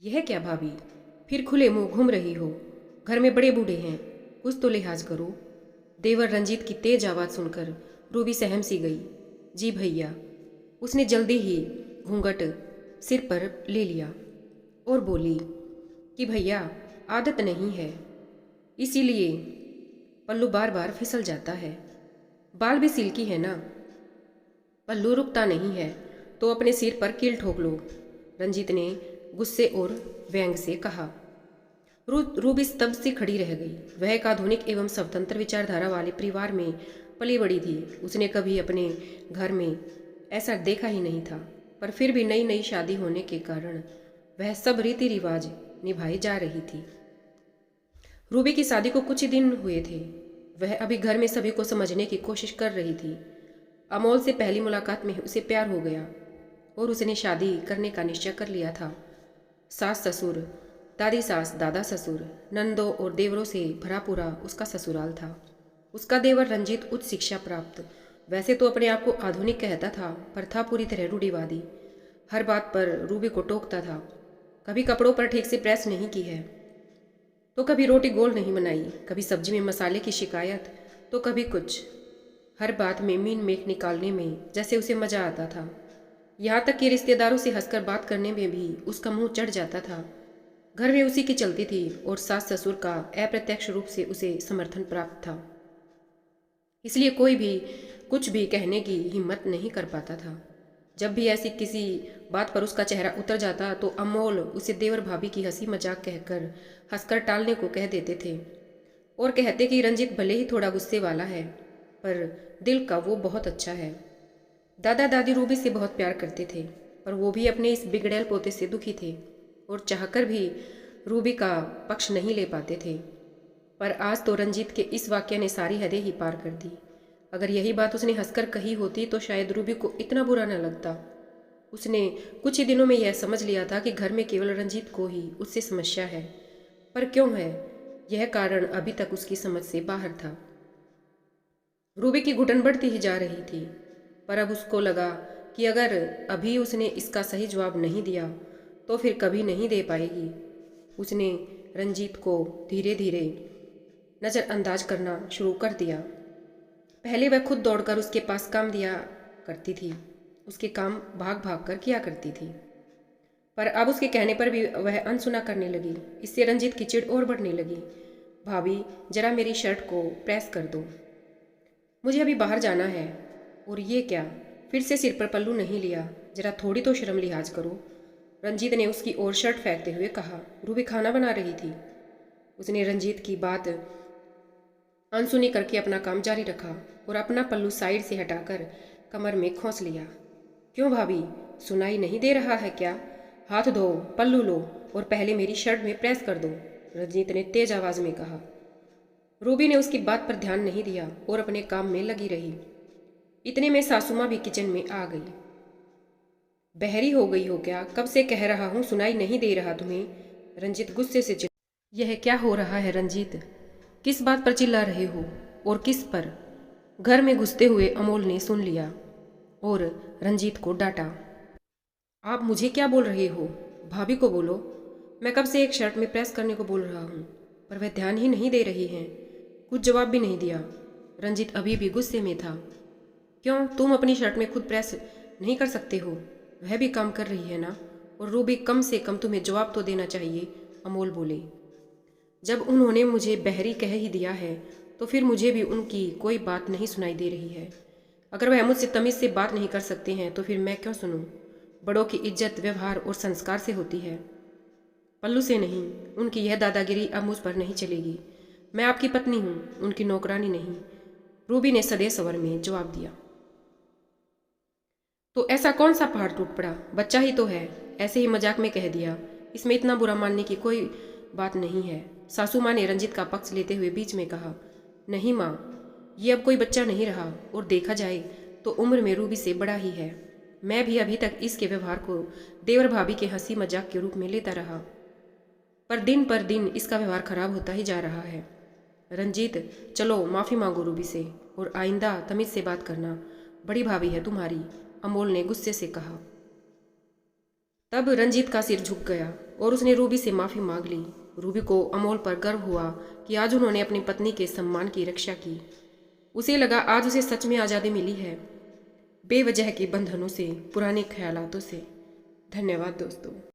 यह क्या भाभी, फिर खुले मुंह घूम रही हो? घर में बड़े बूढ़े हैं, कुछ तो लिहाज करो। देवर रंजीत की तेज आवाज़ सुनकर रूबी सहम सी गई। जी भैया। उसने जल्दी ही घूंघट सिर पर ले लिया और बोली कि भैया, आदत नहीं है, इसीलिए पल्लू बार बार फिसल जाता है। बाल भी सिल्की है ना। पल्लू रुकता नहीं है तो अपने सिर पर कील ठोक लो, रंजीत ने गुस्से और व्यंग से कहा। रूबी स्तब्ध सी खड़ी रह गई। वह एक आधुनिक एवं स्वतंत्र विचारधारा वाले परिवार में पली बड़ी थी। उसने कभी अपने घर में ऐसा देखा ही नहीं था, पर फिर भी नई नई शादी होने के कारण वह सब रीति रिवाज निभाई जा रही थी। रूबी की शादी को कुछ ही दिन हुए थे। वह अभी घर में सभी को समझने की कोशिश कर रही थी। अमोल से पहली मुलाकात में उसे प्यार हो गया और उसने शादी करने का निश्चय कर लिया था। सास ससुर, दादी सास, दादा ससुर, नंदों और देवरों से भरा पूरा उसका ससुराल था। उसका देवर रंजीत उच्च शिक्षा प्राप्त, वैसे तो अपने आप को आधुनिक कहता था, पर था पूरी तरह रूढ़िवादी। हर बात पर रूबी को टोकता था। कभी कपड़ों पर ठीक से प्रेस नहीं की है, तो कभी रोटी गोल नहीं बनाई, कभी सब्जी में मसाले की शिकायत, तो कभी कुछ। हर बात में मीन मेख निकालने में जैसे उसे मजा आता था। यहाँ तक कि रिश्तेदारों से हंसकर बात करने में भी उसका मुंह चढ़ जाता था। घर में उसी की चलती थी और सास ससुर का अप्रत्यक्ष रूप से उसे समर्थन प्राप्त था, इसलिए कोई भी कुछ भी कहने की हिम्मत नहीं कर पाता था। जब भी ऐसी किसी बात पर उसका चेहरा उतर जाता तो अमोल उसे देवर भाभी की हंसी मजाक कहकर हंसकर टालने को कह देते थे और कहते कि रंजीत भले ही थोड़ा गुस्से वाला है, पर दिल का वो बहुत अच्छा है। दादा दादी रूबी से बहुत प्यार करते थे, पर वो भी अपने इस बिगड़ैल पोते से दुखी थे और चाहकर भी रूबी का पक्ष नहीं ले पाते थे। पर आज तो रंजीत के इस वाक्य ने सारी हदें ही पार कर दी। अगर यही बात उसने हंसकर कही होती तो शायद रूबी को इतना बुरा न लगता। उसने कुछ ही दिनों में यह समझ लिया था कि घर में केवल रंजीत को ही उससे समस्या है, पर क्यों है, यह कारण अभी तक उसकी समझ से बाहर था। रूबी की घुटन बढ़ती ही जा रही थी, पर अब उसको लगा कि अगर अभी उसने इसका सही जवाब नहीं दिया तो फिर कभी नहीं दे पाएगी। उसने रंजीत को धीरे धीरे नज़रअंदाज करना शुरू कर दिया। पहले वह खुद दौड़कर उसके पास काम दिया करती थी, उसके काम भाग भाग कर किया करती थी, पर अब उसके कहने पर भी वह अनसुना करने लगी। इससे रंजीत की चिढ़ और बढ़ने लगी। भाभी, जरा मेरी शर्ट को प्रेस कर दो, मुझे अभी बाहर जाना है। और ये क्या, फिर से सिर पर पल्लू नहीं लिया? जरा थोड़ी तो शर्म लिहाज करो, रंजीत ने उसकी ओर शर्ट फेंकते हुए कहा। रूबी खाना बना रही थी। उसने रंजीत की बात अनसुनी करके अपना काम जारी रखा और अपना पल्लू साइड से हटाकर कमर में खोंस लिया। क्यों भाभी, सुनाई नहीं दे रहा है क्या? हाथ धो, पल्लू लो और पहले मेरी शर्ट में प्रेस कर दो, रंजीत ने तेज आवाज में कहा। रूबी ने उसकी बात पर ध्यान नहीं दिया और अपने काम में लगी रही। इतने में सासू माँ भी किचन में आ गई। बहरी हो गई हो क्या? कब से कह रहा हूँ, सुनाई नहीं दे रहा तुम्हें? रंजीत गुस्से से चिल्ला। यह क्या हो रहा है रंजीत? किस बात पर चिल्ला रहे हो और किस पर? घर में घुसते हुए अमोल ने सुन लिया और रंजीत को डांटा। आप मुझे क्या बोल रहे हो? भाभी को बोलो। मैं कब से एक शर्ट में प्रेस करने को बोल रहा हूँ, पर वह ध्यान ही नहीं दे रही हैं। कुछ जवाब भी नहीं दिया। रंजीत अभी भी गुस्से में था। क्यों, तुम अपनी शर्ट में खुद प्रेस नहीं कर सकते हो? वह भी काम कर रही है ना। और रूबी, कम से कम तुम्हें जवाब तो देना चाहिए, अमोल बोले। जब उन्होंने मुझे बहरी कह ही दिया है तो फिर मुझे भी उनकी कोई बात नहीं सुनाई दे रही है। अगर वह मुझसे तमीज़ से बात नहीं कर सकते हैं तो फिर मैं क्यों सुनूं? बड़ों की इज्जत व्यवहार और संस्कार से होती है, पल्लू से नहीं। उनकी यह दादागिरी अब मुझ पर नहीं चलेगी। मैं आपकी पत्नी हूँ, उनकी नौकरानी नहीं, रूबी ने सदैव स्वर में जवाब दिया। तो ऐसा कौन सा पहाड़ टूट पड़ा? बच्चा ही तो है, ऐसे ही मजाक में कह दिया, इसमें इतना बुरा मानने की कोई बात नहीं है। सासू माँ ने रंजीत का पक्ष लेते हुए बीच में कहा। नहीं माँ, ये अब कोई बच्चा नहीं रहा और देखा जाए तो उम्र में रूबी से बड़ा ही है। मैं भी अभी तक इसके व्यवहार को देवर भाभी के हंसी मजाक के रूप में लेता रहा, पर दिन इसका व्यवहार खराब होता ही जा रहा है। रंजीत, चलो माफ़ी मांगो रूबी से और आइंदा तमीज़ से बात करना। बड़ी भाभी है तुम्हारी, अमोल ने गुस्से से कहा। तब रंजीत का सिर झुक गया और उसने रूबी से माफ़ी मांग ली। रूबी को अमोल पर गर्व हुआ कि आज उन्होंने अपनी पत्नी के सम्मान की रक्षा की। उसे लगा आज उसे सच में आज़ादी मिली है, बेवजह के बंधनों से, पुराने ख्यालातों से। धन्यवाद दोस्तों।